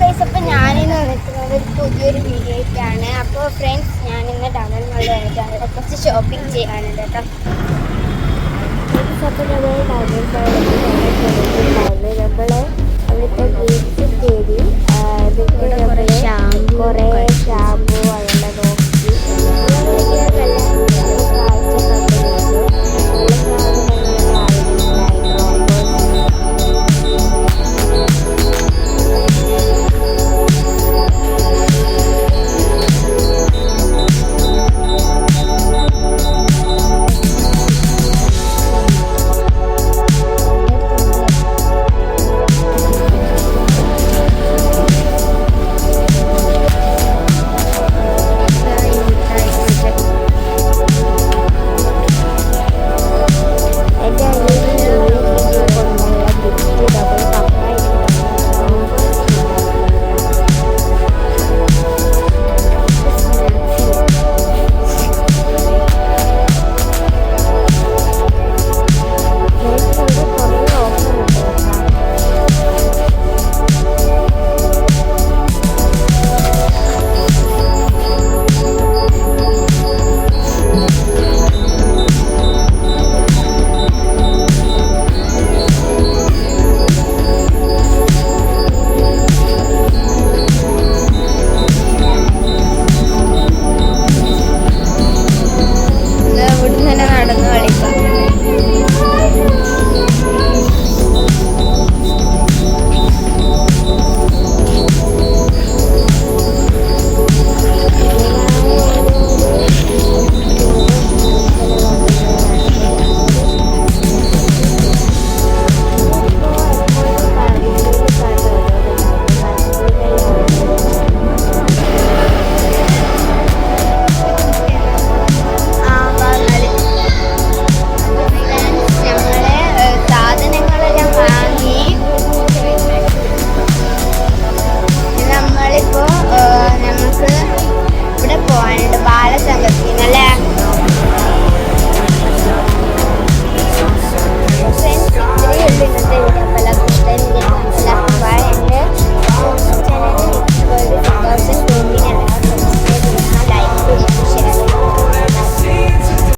Guys, അപ്പോൾ ഞാനിന്ന് വന്നിട്ടുള്ളത് ഒരു പുതിയൊരു വീഡിയോ ആയിട്ടാണ്. അപ്പോൾ ഫ്രണ്ട്സ്, ഞാനിന്ന് ടൗണിൽ മോളിൽ വന്നിട്ടാണ്. കുറച്ച് ഷോപ്പിംഗ് ചെയ്യാനുണ്ട് കേട്ടോ. അപ്പോൾ നമ്മൾ ടൗണിൽ മോളിൽ നമ്മൾ അവിടുത്തെ ഗെയിംസ് കയറി. എന്നിട്ട്